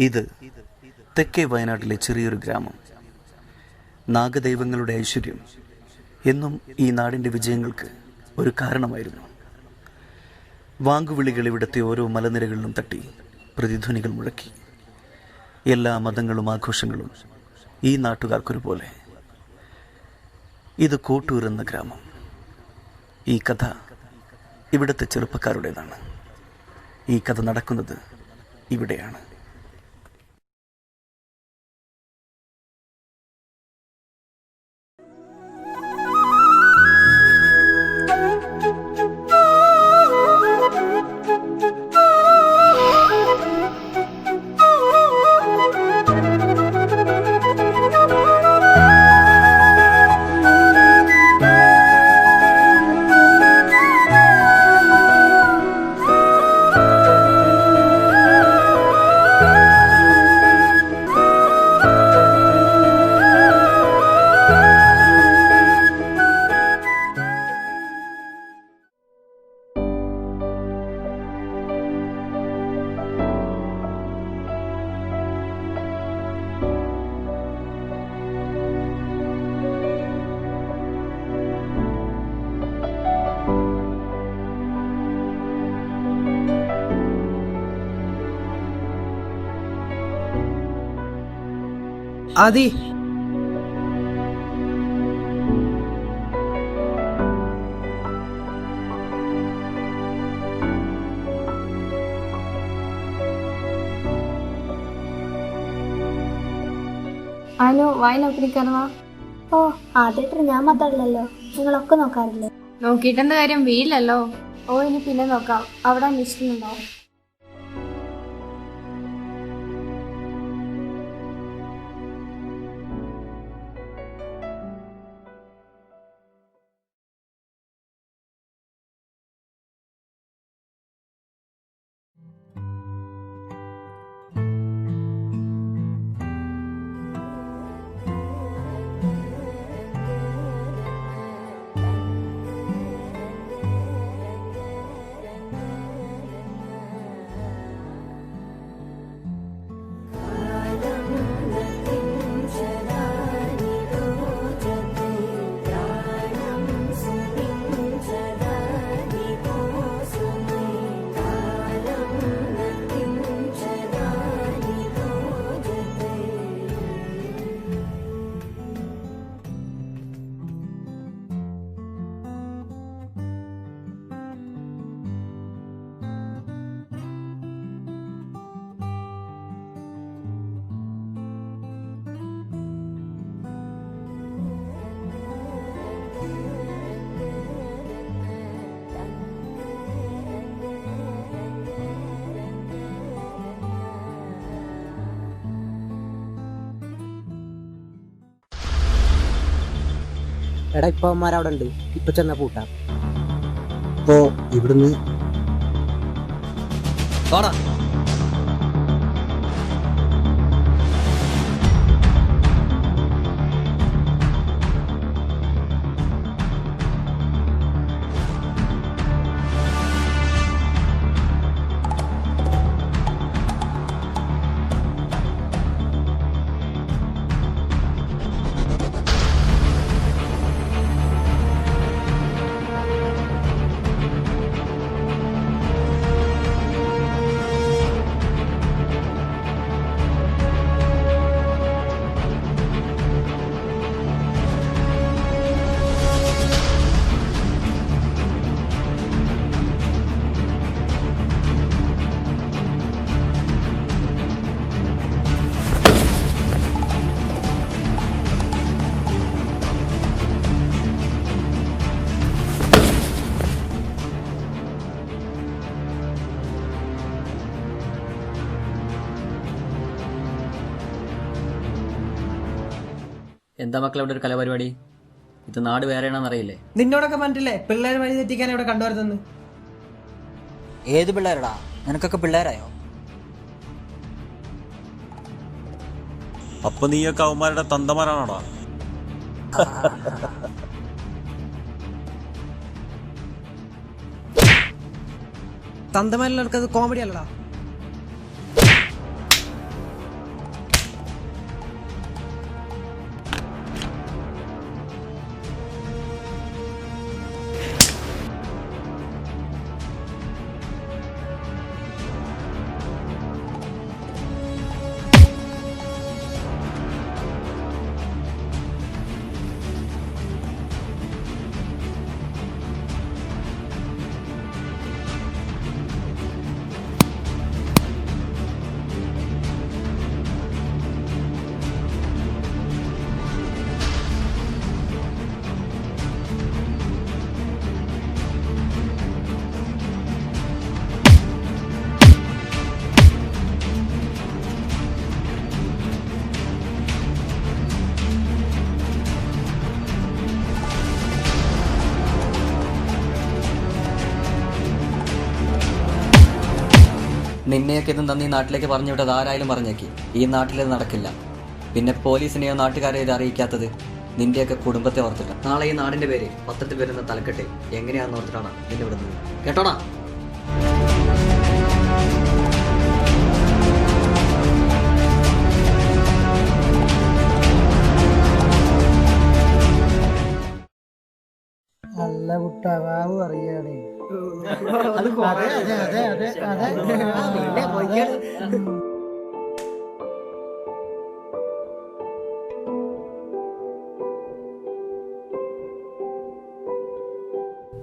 ഇത് തെക്കേ വയനാട്ടിലെ ചെറിയൊരു ഗ്രാമം. നാഗദൈവങ്ങളുടെ ഐശ്വര്യം എന്നും ഈ നാടിൻ്റെ വിജയങ്ങൾക്ക് ഒരു കാരണമായിരുന്നു. വാങ്കുവിളികൾ ഇവിടുത്തെ ഓരോ മലനിരകളിലും തട്ടി പ്രതിധ്വനികൾ മുഴക്കി. എല്ലാ മതങ്ങളും ആഘോഷങ്ങളും ഈ നാട്ടുകാർക്കൊരുപോലെ. ഇത് കോട്ടൂർ എന്ന ഗ്രാമം. ഈ കഥ ഇവിടുത്തെ ചെറുപ്പക്കാരുടേതാണ്. ഈ കഥ നടക്കുന്നത് ഇവിടെയാണ്. ആദി, അനു വായി നോക്കിയിരിക്കാറുവാ. ഓ ആദ്യമായിട്ട് ഞാൻ മാത്രമല്ലല്ലോ, നിങ്ങളൊക്കെ നോക്കാറില്ലേ? നോക്കിയിട്ടെന്ത് കാര്യം, വീയില്ലല്ലോ. ഓ ഇനി പിന്നെ നോക്കാം. അവിടെ അന്വേഷിക്കുന്നുണ്ടോ? എടാ ഇപ്പൊ അവിടെ ഉണ്ട്, ഇപ്പൊ ചെന്ന പൂട്ടാ. അപ്പോ ഇവിടുന്ന് എന്താ മക്കളെ ഇവിടെ ഒരു കലാപരിപാടി? ഇത് നാട് വേറെയാണെന്ന് അറിയില്ലേ? നിന്നോടൊക്കെ പറഞ്ഞിട്ടില്ലേ പിള്ളേരെ വഴി തെറ്റിക്കാൻ ഇവിടെ കണ്ടുവരുന്നെന്ന്? ഏത് പിള്ളേരടാ? നിനക്കൊക്കെ പിള്ളേരായോ? അപ്പൊ നീയൊക്കെ അവന്മാരുടെ തന്തമാരാണോടാ? തന്തമാരിലവർക്കത് കോമഡി അല്ലടാ. നിന്നെയൊക്കെ ഇതും തന്നീ നാട്ടിലേക്ക് പറഞ്ഞു വിട്ടത് ആരായാലും പറഞ്ഞേക്ക് ഈ നാട്ടിലിത് നടക്കില്ല. പിന്നെ പോലീസിനെയോ നാട്ടുകാരെയോ ഇത് അറിയിക്കാത്തത് നിന്റെയൊക്കെ കുടുംബത്തെ ഓർത്തില്ല. നാളെ ഈ നാടിന്റെ പേര് പത്രത്തിൽ വരുന്ന തലക്കെട്ട് എങ്ങനെയാണെന്ന് ഓർത്തിട്ടാണ് നിന്നെ വിടുന്നത്. കേട്ടോടാ. നല്ല കുട്ടാവാവ് അറിയാണേ.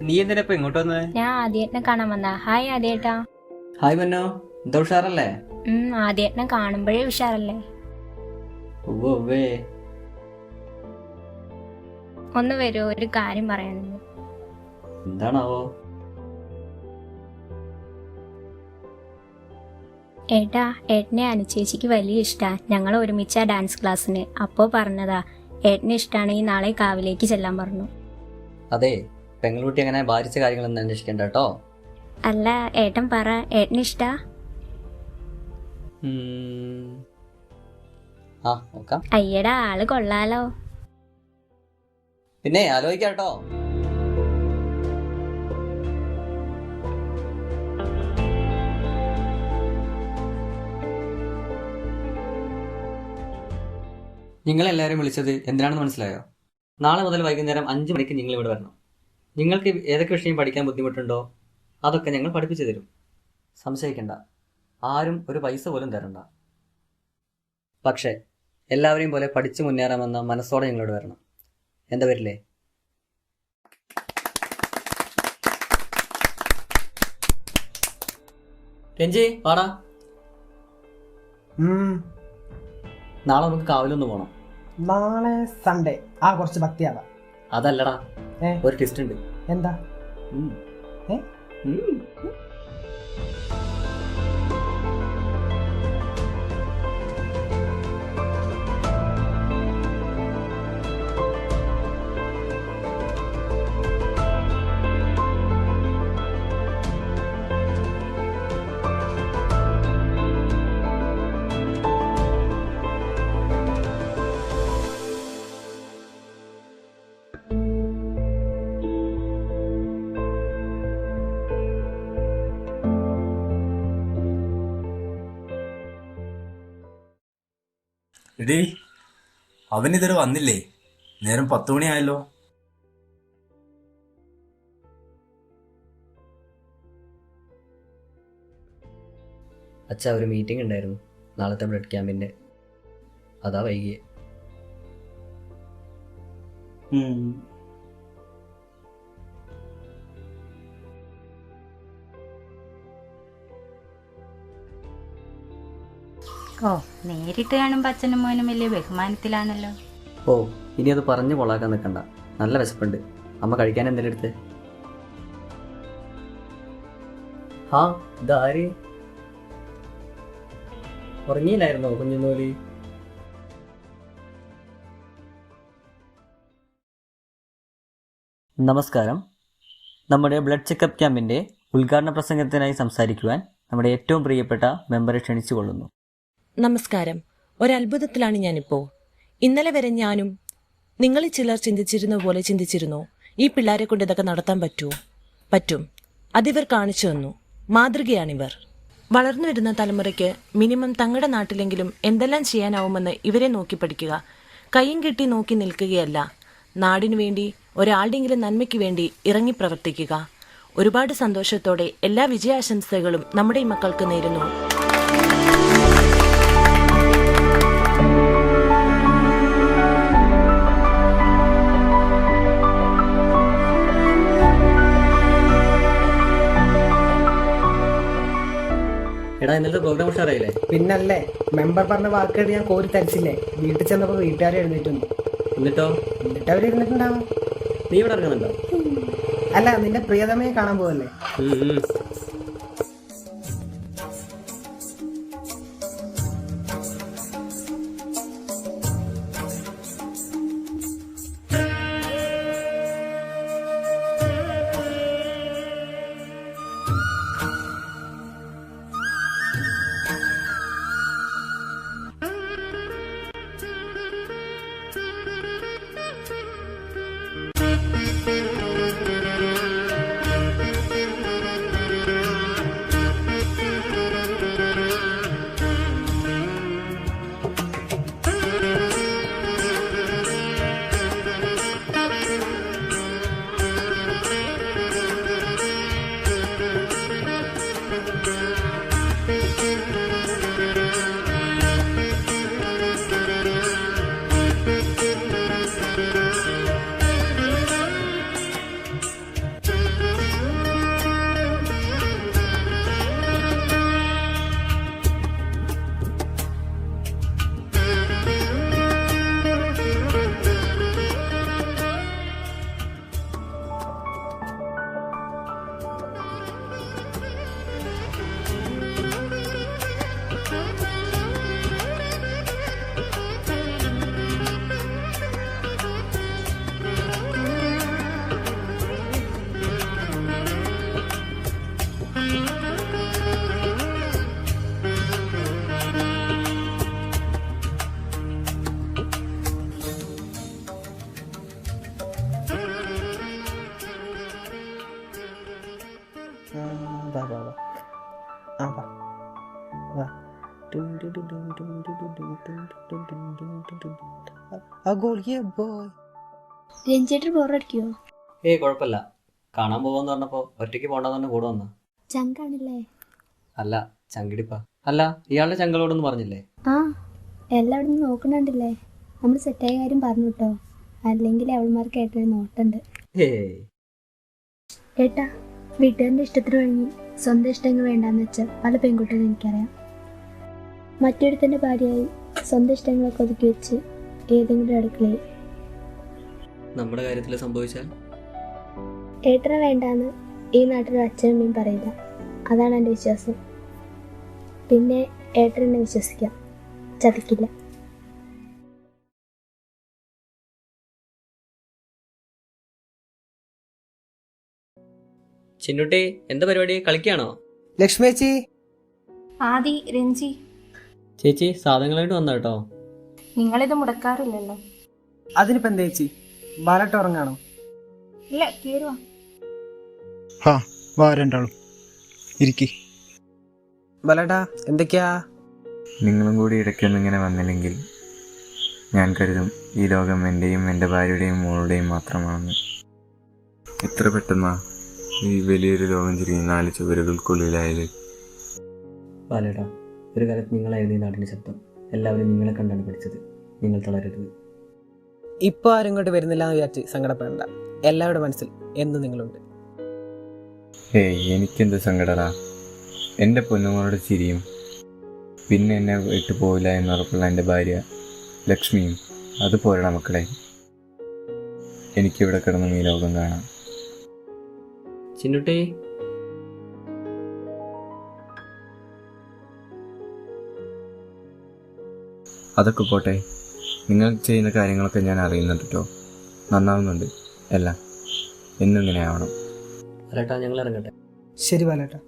നീ എന്തിനാ ഇപ്പൊ ഇങ്ങോട്ട് വന്നത്? ഞാൻ ആദ്യേട്ടനെ കാണാൻ വന്നാ. ഹായ് ആദ്യേട്ടാ. ഹായ് മന്നോ, എന്താ ഉഷാറല്ലേ? ആദ്യേട്ടനെ കാണുമ്പോഴേ ഉഷാറല്ലേ. ഉവ്വേ. ഒന്ന് വരൂ, ഒരു കാര്യം പറയാനുണ്ട്. എന്താണാവോ? ഏട്ടാ, ഏട്ടനെ അനുചേച്ചിക്ക് വലിയ ഇഷ്ടാ. ഞങ്ങൾ ഒരുമിച്ചാ ഡാൻസ് ക്ലാസ്സിന്. അപ്പോ പറഞ്ഞതാ ഏട്ടനെ ഇഷ്ടാണെങ്കിൽ നാളെ കാവിലേക്ക് ചെല്ലാൻ പറഞ്ഞു. അതെ, പെങ്ങളുട്ടി അങ്ങനെ ബാധിച്ച കാര്യങ്ങളൊന്നും അന്വേഷിക്കണ്ട കേട്ടോ. അല്ല, ഏട്ടൻ പറ, ഏട്ടന് ഇഷ്ടാ? നോക്കാം. അയ്യടാ, ആള് കൊള്ളാലോ. പിന്നെ ആലോചിക്കാം കേട്ടോ. നിങ്ങളെല്ലാവരും വിളിച്ചത് എന്തിനാണെന്ന് മനസ്സിലായോ? നാളെ മുതൽ വൈകുന്നേരം 5 മണിക്ക് നിങ്ങൾ ഇവിടെ വരണം. നിങ്ങൾക്ക് ഏതൊക്കെ വിഷയം പഠിക്കാൻ ബുദ്ധിമുട്ടുണ്ടോ അതൊക്കെ ഞങ്ങൾ പഠിപ്പിച്ചു തരും. സംശയിക്കണ്ട, ആരും ഒരു പൈസ പോലും തരണ്ട. പക്ഷേ എല്ലാവരെയും പോലെ പഠിച്ചു മുന്നേറാമെന്ന മനസ്സോടെ നിങ്ങളോട് വരണം. എന്താ വരില്ലേ? രഞ്ജി പാടാ. നാളെ നമുക്ക് കാവിലൊന്ന് പോണം. നാളെ സൺഡേ. കുറച്ച് ഭക്തിയാവാം. അതല്ലടാ, ഒരു ടെസ്റ്റ് ഉണ്ട്. എന്താ? എടീ, അവനിതുവരെ വന്നില്ലേ? നേരം 10 മണിയായല്ലോ. അച്ഛാ, ഒരു മീറ്റിംഗ് ഉണ്ടായിരുന്നു നാളത്തെ ബ്ലഡ് ക്യാമ്പിന്റെ. അതാ വൈകിയേ. നേരിട്ട് കാണുമ്പോ അച്ഛനും മോനും വലിയ ബഹുമാനത്തിലാണല്ലോ. ഇനി അത് പറഞ്ഞു കൊള്ളാക്കാൻ നിൽക്കണ്ട. നല്ല വിശപ്പുണ്ട്. അമ്മ കഴിക്കാൻ എന്തെങ്കിലും എടുത്ത്. ഇതാര്? ഉറങ്ങിയില്ലായിരുന്നോ കുഞ്ഞുനൂലി? നമസ്കാരം. നമ്മുടെ ബ്ലഡ് ചെക്കപ്പ് ക്യാമ്പിന്റെ ഉദ്ഘാടന പ്രസംഗത്തിനായി സംസാരിക്കുവാൻ നമ്മുടെ ഏറ്റവും പ്രിയപ്പെട്ട മെമ്പറെ ക്ഷണിച്ചു കൊള്ളുന്നു. നമസ്കാരം. ഒരത്ഭുതത്തിലാണ് ഞാനിപ്പോ. ഇന്നലെ വരെ ഞാനും നിങ്ങളിൽ ചിലർ ചിന്തിച്ചിരുന്ന പോലെ ചിന്തിച്ചിരുന്നോ ഈ പിള്ളേരെ കൊണ്ട് ഇതൊക്കെ നടത്താൻ പറ്റുമോ? പറ്റും. അതിവർ കാണിച്ചു തന്നു. മാതൃകയാണിവർ. വളർന്നു വരുന്ന തലമുറയ്ക്ക് മിനിമം തങ്ങളുടെ നാട്ടിലെങ്കിലും എന്തെല്ലാം ചെയ്യാനാവുമെന്ന് ഇവരെ നോക്കി പഠിക്കുക. കൈയും കെട്ടി നോക്കി നിൽക്കുകയല്ല, നാടിനു വേണ്ടി, ഒരാളുടെയെങ്കിലും നന്മയ്ക്ക് വേണ്ടി ഇറങ്ങി പ്രവർത്തിക്കുക. ഒരുപാട് സന്തോഷത്തോടെ എല്ലാ വിജയാശംസകളും നമ്മുടെ ഈ മക്കൾക്ക് നേരുന്നു. എടാ, ഇന്നത്തെ പ്രോഗ്രാം ഉഷാറായില്ലേ? പിന്നല്ലേ, മെമ്പർ പറഞ്ഞ വാക്കുകൾ ഞാൻ കോരി തരിച്ചില്ലേ. വീട്ടിൽ ചെന്നപ്പോ വീട്ടുകാരെ എഴുന്നേറ്റുന്നു. എന്നിട്ടോ അവര് ഇരുന്നിട്ടുണ്ടാവും. നീ ഇവിടെ ഇറങ്ങുന്നുണ്ടോ? അല്ല, നിന്റെ പ്രിയതമയെ കാണാൻ പോവല്ലേ. വാ വാ വാ ആ വാ വാ. ആ ഗോൾ ബോയ്. രഞ്ജേട്ടൻ ബോറടിക്കുവോ? കുഴപ്പമില്ല. കാണാൻ പോവാന്ന് പറഞ്ഞപ്പോൾ ഒറ്റയ്ക്ക് പോകണ്ടെന്ന് പറഞ്ഞ് കൂടെ വന്ന. ചങ്കാണല്ലേ? അല്ല, ചങ്കിടിപ്പ. അല്ല, ഇയാളുടെ ചങ്കളോടൊന്നും പറഞ്ഞില്ലേ? ആ എല്ലാവരും നോക്കണുണ്ടല്ലേ. നമ്മൾ സെറ്റായ കാര്യം പറഞ്ഞു കേട്ടോ, അല്ലെങ്കിൽ അവൾമാർക്ക് ഏട്ടൊരു നോട്ടുണ്ട്. ഏട്ടാ, വീട്ടുകാരുടെ ഇഷ്ടത്തിന് വഴങ്ങി സ്വന്തം ഇഷ്ടങ്ങൾ വേണ്ടാന്ന് വെച്ച പല പെൺകുട്ടികളും എനിക്കറിയാം. മറ്റൊരുത്തൻ്റെ ഭാര്യയായി സ്വന്തം ഇഷ്ടങ്ങളൊക്കെ ഒതുക്കി വെച്ച് ഏതെങ്കിലും അടുക്കളയിൽ. നമ്മുടെ കാര്യത്തിൽ സംഭവിച്ചാൽ ഏട്ടനെ വേണ്ടാന്ന് ഈ നാട്ടിലെ അച്ഛനും അമ്മയും പറയില്ല. അതാണ് എൻ്റെ വിശ്വാസം. പിന്നെ ഏട്ടനെ വിശ്വസിക്കാം, ചതിക്കില്ല. ചിന്നുട്ടി, എന്താ പരിപാടി? കളിക്കാണോ? ലക്ഷ്മി ചേച്ചി. ആദി, രഞ്ജി, ചേച്ചി സാധനങ്ങളായിട്ട് വന്ന കേട്ടോ. നിങ്ങളിത് മുടക്കാറില്ലല്ലോ. അതിനിപ്പോ എന്താ ചേച്ചി, ബാലട്ട് ഉറങ്ങാണോ? ഇല്ല, കേറുവാ. ഹാ വാ രണ്ടാളും ഇരിക്കി. ബാലേട്ടാ എന്തൊക്കെയാ? നിങ്ങളും കൂടി ഇടയ്ക്കൊന്നും ഇങ്ങനെ വന്നില്ലെങ്കിൽ ഞാൻ കരുതും ഈ ലോകം എൻ്റെയും എൻ്റെ ഭാര്യയുടെയും മോളുടെയും മാത്രമാണെന്ന്. എത്ര പെട്ടെന്നാ ഈ വലിയൊരു ലോകം തിരിഞ്ഞ് 4 ചുവരുകൾക്കുള്ളിലായത്. ബാലേട്ടാ, ഒരു കാലത്ത് നിങ്ങളായിരുന്നു ഈ നാടിൻ്റെ ശബ്ദം. എല്ലാവരും നിങ്ങളെ കണ്ടാണ് പഠിച്ചത്. നിങ്ങൾ തളരരുത്. ഇപ്പൊ ആരും ഇങ്ങോട്ട് വരുന്നില്ല എന്ന് വിചാരിച്ച് സങ്കടപ്പെടണ്ട. എല്ലാവരുടെ മനസ്സിൽ എന്നും നിങ്ങളുണ്ട്. എനിക്കെന്ത് സങ്കടടാ. എൻ്റെ പൊന്നുമോളുടെ ചിരിയും പിന്നെ എന്നെ വിട്ടു പോവില്ല എന്നുറപ്പുള്ള എൻ്റെ ഭാര്യ ലക്ഷ്മിയും അത് പോരടാ മക്കളെ. എനിക്കിവിടെ കിടന്നും ഈ ലോകം കാണാം. ചിന്നുട്ടി, അതൊക്കെ പോട്ടെ, നിങ്ങൾ ചെയ്യുന്ന കാര്യങ്ങളൊക്കെ ഞാൻ അറിയുന്നുണ്ട് കേട്ടോ. നന്നാവുന്നുണ്ട് എല്ലാം. എന്നും ഇങ്ങനെ ആവണം. ബാലേട്ടാ, ഞങ്ങൾ ഇറങ്ങട്ടെ. ശരി ബാലേട്ടാ.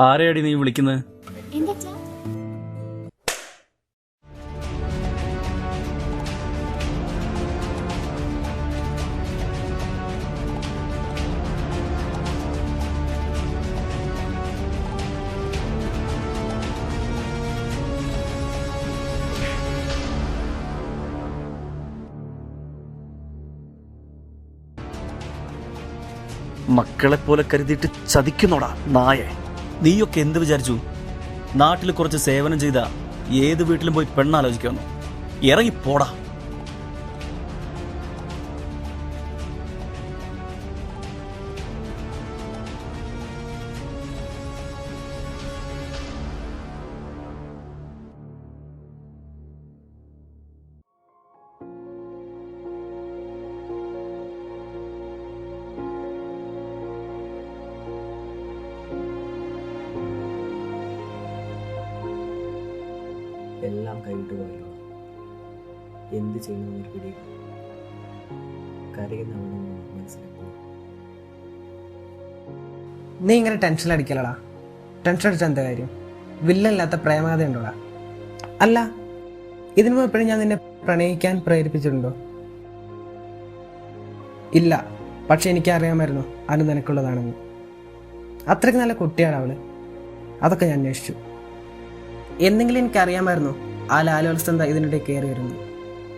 ആരെയാടി നീ വിളിക്കുന്നത്? എന്താ മക്കളെ പോലെ കരുതിയിട്ട് ചതിക്കുന്നോടാ നായെ. നീയൊക്കെ എന്ത് വിചാരിച്ചു? നാട്ടിൽ കുറച്ച് സേവനം ചെയ്ത ഏത് വീട്ടിലും പോയി പെണ്ണാലോചിക്കാമെന്നു? ഇറങ്ങിപ്പോടാ. എല്ലാം കൈവിട്ട് പോയല്ലോ. എന്ത് ചെയ്യണമെന്നൊരു പിടിയില്ല. കരയുന്നവണെന്ന് മനസ്സിലാക്കി. നീ ഇങ്ങനെ ടെൻഷൻ അടിക്കലടാ. ടെൻഷൻ അടിച്ചാൽ എന്താ കാര്യം? വില്ലല്ലാത്ത പ്രേമകഥ ഉണ്ടോടാ? അല്ല, ഇതിനു മുമ്പ് എപ്പോഴും ഞാൻ നിന്നെ പ്രണയിക്കാൻ പ്രേരിപ്പിച്ചിട്ടുണ്ടോ? ഇല്ല. പക്ഷെ എനിക്കറിയാമായിരുന്നു അനു നിനക്കുള്ളതാണെന്ന്. അത്രയ്ക്ക് നല്ല കുട്ടിയാണ് അവള്. അതൊക്കെ ഞാൻ അന്വേഷിച്ചു. എന്തെങ്കിലും എനിക്കറിയാമായിരുന്നു ആ ലാലോത്സന്ത ഇതിനിടെ കയറി വരുന്നു.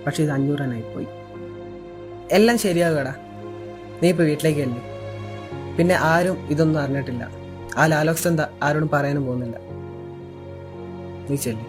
പക്ഷെ ഇത് 500 റണ്ണായിപ്പോയി. എല്ലാം ശരിയാകുകടാ. നീ ഇപ്പോൾ വീട്ടിലേക്ക് അല്ലേ. പിന്നെ ആരും ഇതൊന്നും അറിഞ്ഞിട്ടില്ല. ആ ലാലോത്സന്ത ആരോടും പറയാനും പോകുന്നില്ല. നീ ചെല്ലി.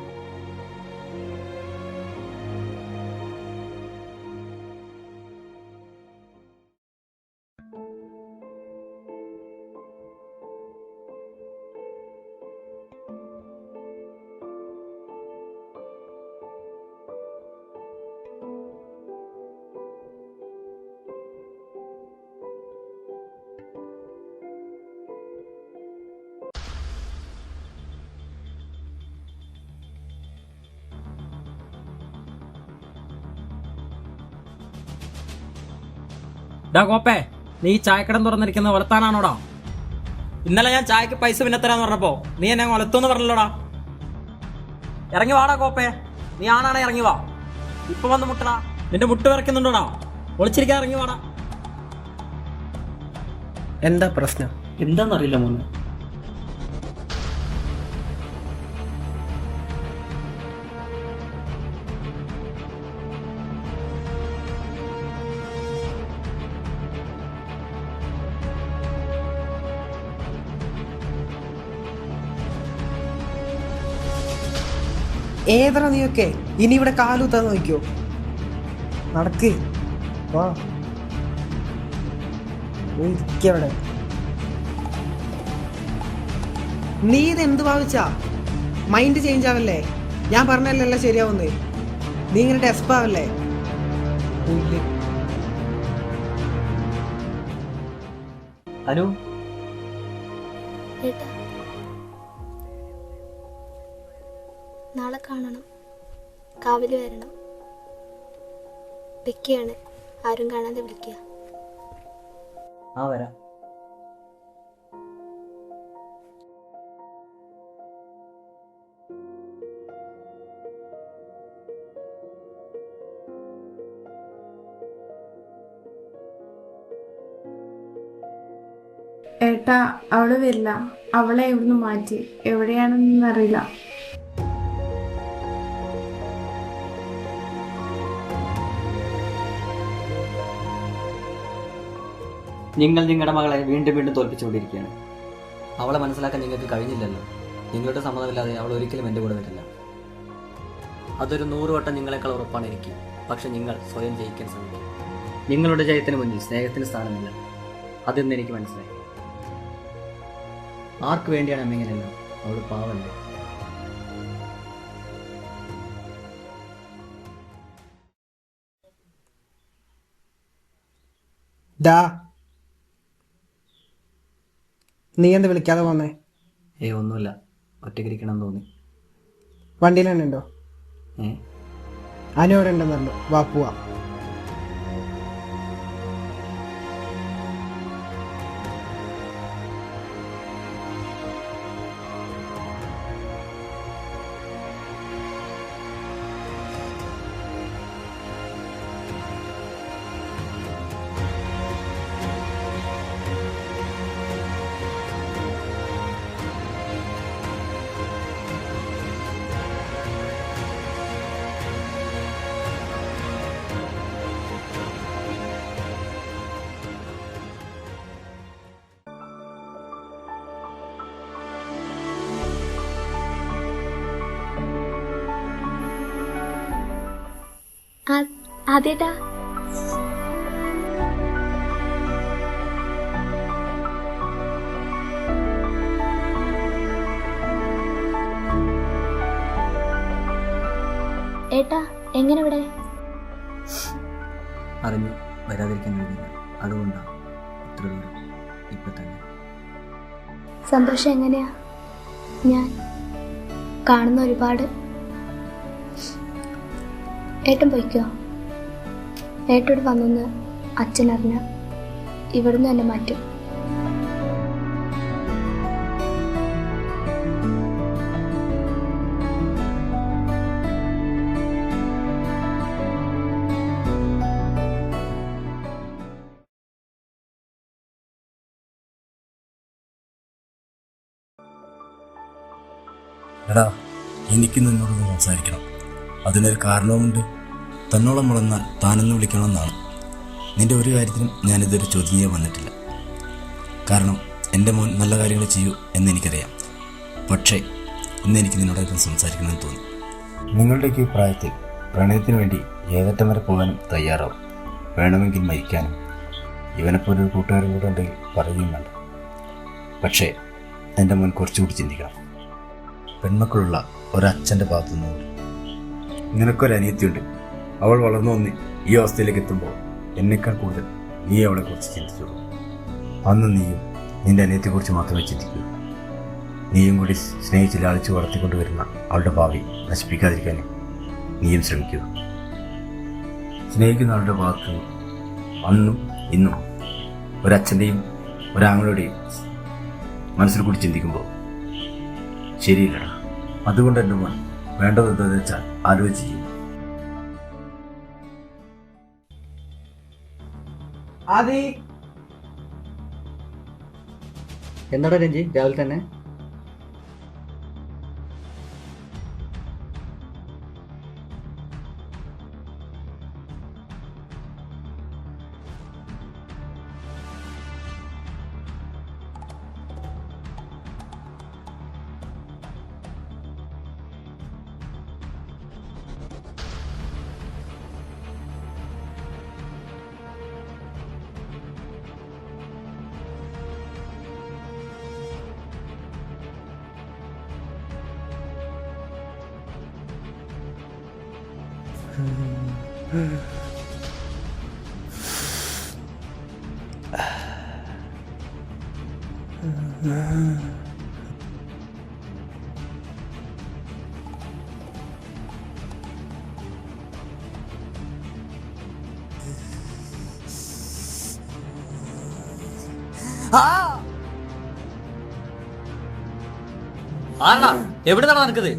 ഡാ കോപ്പേ, നീ ചായക്കടം തുറന്നിരിക്കുന്നത് വളർത്താനാണോടാ? ഇന്നലെ ഞാൻ ചായക്ക് പൈസ പിന്നെ തരാന്ന് പറഞ്ഞപ്പോ നീ എന്നെ വളർത്തുമെന്ന് പറഞ്ഞല്ലോടാ. ഇറങ്ങി വാടാ കോപ്പേ, നീ ആണാണെ ഇറങ്ങി വാ. ഇപ്പൊ വന്ന് മുട്ടടാ. നിന്റെ മുട്ട് വിറയ്ക്കുന്നുണ്ടോടാ? ഒളിച്ചിരിക്കാൻ ഇറങ്ങി വാടാ. എന്താ പ്രശ്നം? എന്താണെന്നറിയില്ല മോനെ. ഏതാ നീയൊക്കെ? ഇനി ഇവിടെ കാലൂത്താൻ നോക്കിയോ? നടക്ക് വാ. ഇരിക്കവിടെ. നീ ഇത് എന്ത് ഭാവിച്ചാ? Mind change ആവല്ലേ? ഞാൻ പറഞ്ഞല്ലേ ശരിയാവുന്നേ. നീ ഇങ്ങനെ ഡെസ്പാവല്ലേ? അനു, ഏട്ടാ, നാളെ കാണണം. കാവില് വരണം. വെക്കുകയാണ്. ആരും കാണാതെ വിളിക്കുക. ആ വരാം. ഏട്ടാ, അവള് വരില്ല. അവളെ ഇവിടുന്ന് മാറ്റി. എവിടെയാണെന്നറിയില്ല. നിങ്ങൾ നിങ്ങളുടെ മകളെ വീണ്ടും വീണ്ടും തോൽപ്പിച്ചുകൊണ്ടിരിക്കുകയാണ്. അവളെ മനസ്സിലാക്കാൻ നിങ്ങൾക്ക് കഴിഞ്ഞില്ലല്ലോ. നിങ്ങളുടെ സമ്മതമില്ലാതെ അവൾ ഒരിക്കലും എൻ്റെ കൂടെ വരില്ല. അതൊരു 100 വട്ടം നിങ്ങളെക്കാൾ ഉറപ്പാണ് എനിക്ക്. പക്ഷെ നിങ്ങൾ സ്വയം ജയിക്കാൻ ശ്രമിക്കും. നിങ്ങളുടെ ജയത്തിന് മുന്നിൽ സ്നേഹത്തിന് സ്ഥാനമില്ല. അതെന്ന് എനിക്ക് മനസ്സിലായി. ആർക്ക് വേണ്ടിയാണ് അമ്മ ഇങ്ങനെയല്ല? അവൾ പാവല്ലേ. ഡാ, നീ എന്ത് വിളിക്കാതെ പോന്നേ? ഒന്നുമില്ല, ഒറ്റയ്ക്കിരിക്കണം തോന്നി. വണ്ടിയിൽ തന്നെ ഉണ്ടോ? അനു അവിടെ ഉണ്ടെന്നല്ലോ. വാ പോവാ. അതേട്ടാ, ഏട്ടാ എങ്ങനെ ഇവിടെ? അറിഞ്ഞു വരാതിരിക്കാൻ കഴിയില്ല. അതുകൊണ്ടാണ് ഇത്ര ദൂരം ഇപ്പൊ തന്നെ. സന്തോഷം എങ്ങനെയാ? ഞാൻ കാണുന്ന ഒരുപാട് ഏട്ടൻ പോയിക്കോ. ഏട്ടോട് വന്നെന്ന് അച്ഛൻ അറിഞ്ഞ ഇവിടുന്ന് എന്നെ മാറ്റും. എടാ, എനിക്ക് നിന്നോടൊന്ന് സംസാരിക്കണം. അതിനൊരു കാരണവുമുണ്ട്. തന്നോളം വളർന്നാൽ താനെന്ന് വിളിക്കണമെന്നാണ്. നിന്റെ ഒരു കാര്യത്തിനും ഞാനിതൊരു ചോദ്യം ചെയ്യാൻ വന്നിട്ടില്ല. കാരണം എൻ്റെ മോൻ നല്ല കാര്യങ്ങൾ ചെയ്യൂ എന്നെനിക്കറിയാം. പക്ഷേ ഇന്നെനിക്ക് നിന്നോടൊപ്പം സംസാരിക്കണമെന്ന് തോന്നി. നിങ്ങളുടെയൊക്കെ ഈ പ്രായത്തിൽ പ്രണയത്തിന് വേണ്ടി ഏതറ്റം വരെ പോകാനും തയ്യാറാവും. വേണമെങ്കിൽ മരിക്കാനും. ഇവനെപ്പോലൊരു കൂട്ടുകാരും കൂടെ ഉണ്ടെങ്കിൽ പറയുകയും വേണ്ട. പക്ഷേ എൻ്റെ മോൻ കുറച്ചുകൂടി ചിന്തിക്കണം. പെൺമക്കളുള്ള ഒരച്ഛൻ്റെ ഭാഗത്തുനിന്ന് നിനക്കൊരനിയത്തിയുണ്ട്. അവൾ വളർന്നു വന്ന് ഈ അവസ്ഥയിലേക്ക് എത്തുമ്പോൾ എന്നേക്കാൾ കൂടുതൽ നീ അവളെക്കുറിച്ച് ചിന്തിച്ചുള്ളൂ. അന്ന് നീയും നിന്റെ അനിയത്തെക്കുറിച്ച് മാത്രമേ ചിന്തിക്കൂ. നീയും കൂടി സ്നേഹിച്ച് ലാളിച്ച് വളർത്തിക്കൊണ്ടുവരുന്ന അവളുടെ ഭാവി നശിപ്പിക്കാതിരിക്കാൻ നീയും ശ്രമിക്കൂ. സ്നേഹിക്കുന്ന അവളുടെ ഭാഗത്ത് അന്നും ഇന്നും ഒരച്ഛൻ്റെയും ഒരാങ്ങളുടെയും മനസ്സിൽ കൂടി ചിന്തിക്കുമ്പോൾ ശരിയില്ലടാ. അതുകൊണ്ട് എൻ്റെ മോൻ വേണ്ടത് എന്താണെന്ന് വെച്ചാൽ ആലോചിച്ച് ചെയ്യും. എന്താടാ രഞ്ജി രാവിലെ തന്നെ? ആണാ എവിടുന്നാണ് നടക്കുന്നത്?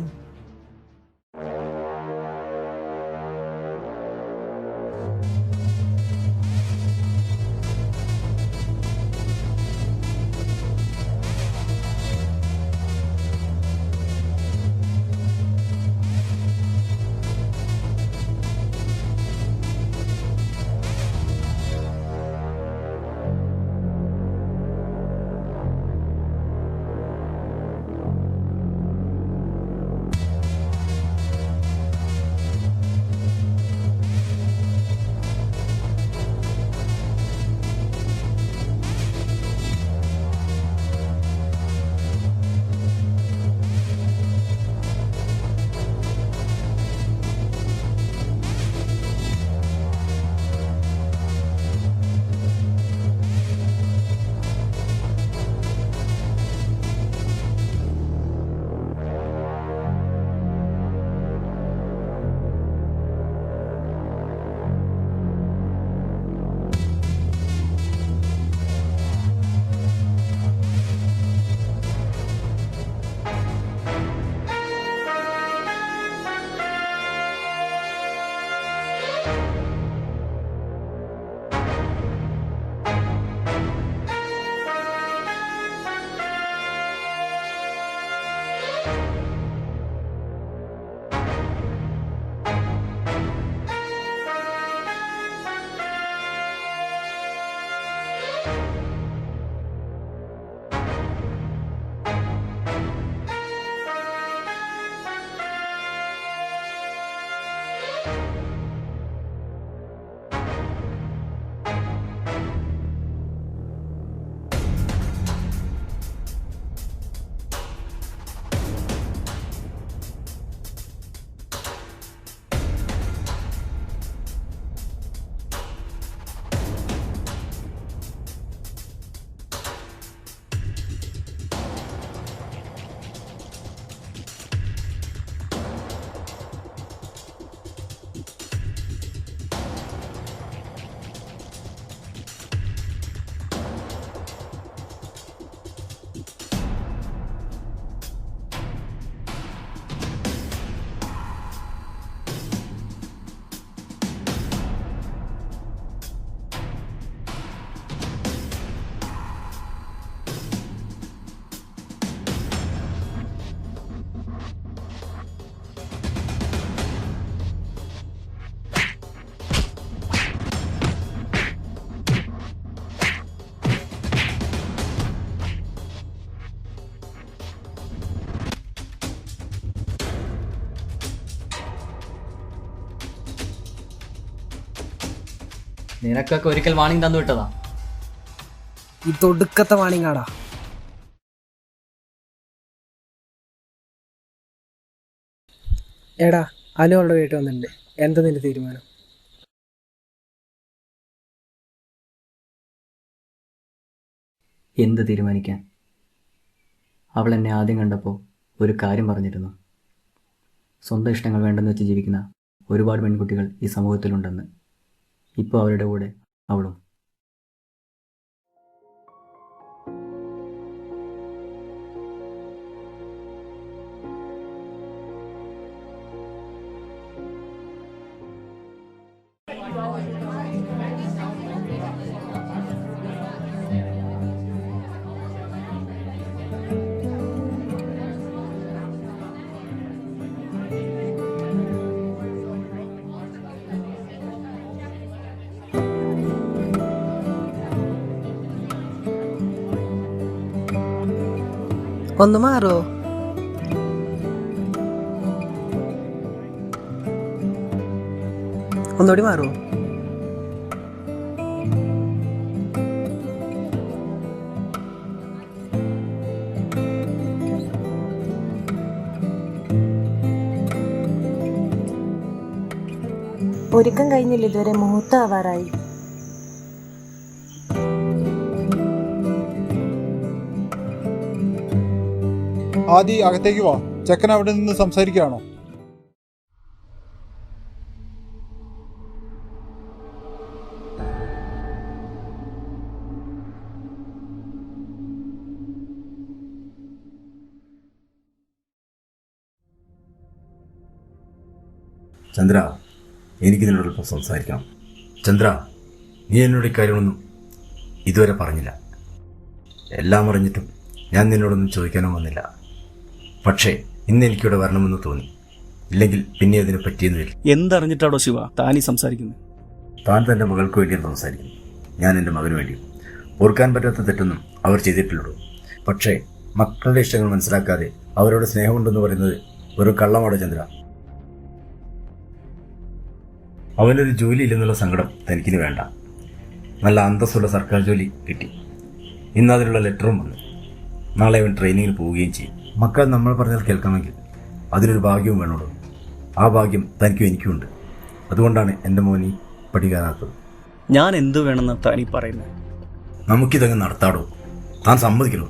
നിനക്കൊക്കെ ഒരിക്കൽ വാണിംഗ് തന്നു വിട്ടതാ. ഇതൊടുക്കത്തെ വാണിങ്ങാടാ. എടാ അനു അവളുടെ വീട്ടിൽ വന്നിട്ടുണ്ട്. എന്താ നിന്റെ തീരുമാനം? എന്ത് തീരുമാനിക്കാൻ? അവൾ എന്നെ ആദ്യം കണ്ടപ്പോൾ ഒരു കാര്യം പറഞ്ഞിരുന്നു. സ്വന്തം ഇഷ്ടങ്ങൾ വേണ്ടെന്ന് വെച്ച് ജീവിക്കുന്ന ഒരുപാട് പെൺകുട്ടികൾ ഈ സമൂഹത്തിലുണ്ടെന്ന്. ഇപ്പോൾ അവരുടെ കൂടെ അവളും. ഒന്ന് മാറോ? ഒന്നുകൂടി മാറോ? ഒരുക്കം കഴിഞ്ഞില്ല, ഇതുവരെ മുഹൂർത്തമാവാറായി. ആദി അകത്തേക്ക് വാ. ചെക്കൻ അവിടെ നിന്ന് സംസാരിക്കുകയാണോ? ചന്ദ്ര, എനിക്ക് നിന്നോടൊപ്പം സംസാരിക്കണം. ചന്ദ്ര, നീ എന്നോട് ഇക്കാര്യമൊന്നും ഇതുവരെ പറഞ്ഞില്ല. എല്ലാം അറിഞ്ഞിട്ടും ഞാൻ നിന്നോടൊന്നും ചോദിക്കാനോ വന്നില്ല. പക്ഷേ ഇന്ന് എനിക്കിവിടെ വരണമെന്ന് തോന്നി. ഇല്ലെങ്കിൽ പിന്നെ അതിനെ പറ്റിയെന്ന് വരും. എന്തറിഞ്ഞിട്ടാടോ ശിവ താനീ സംസാരിക്കുന്നത്? താൻ തൻ്റെ മകൾക്ക് വേണ്ടിയാണ് സംസാരിക്കുന്നു. ഞാൻ എൻ്റെ മകന് വേണ്ടിയും. ഓർക്കാൻ പറ്റാത്ത തെറ്റൊന്നും അവർ ചെയ്തിട്ടില്ലടോ. പക്ഷേ മക്കളുടെ ഇഷ്ടങ്ങൾ മനസ്സിലാക്കാതെ അവരോട് സ്നേഹമുണ്ടെന്ന് പറയുന്നത് ഒരു കള്ളമാടോ ചന്ദ്ര. അവനൊരു ജോലി ഇല്ലെന്നുള്ള സങ്കടം തനിക്കിന് വേണ്ട. നല്ല അന്തസ്സുള്ള സർക്കാർ ജോലി കിട്ടി. ഇന്ന് അതിനുള്ള ലെറ്ററും വന്നു. നാളെ അവൻ ട്രെയിനിങ്ങിന് പോവുകയും ചെയ്യും. മക്കൾ നമ്മൾ പറഞ്ഞാൽ കേൾക്കാമെങ്കിൽ അതിനൊരു ഭാഗ്യവും വേണോളൂ. ആ ഭാഗ്യം തനിക്കും എനിക്കുമുണ്ട്. അതുകൊണ്ടാണ് എൻ്റെ മോനി പഠിക്കാനാത്തത്. ഞാൻ എന്തു വേണമെന്ന് താനീ പറയുന്നത്? നമുക്കിതങ്ങ് നടത്താടോ. താൻ സമ്മതിക്കണോ?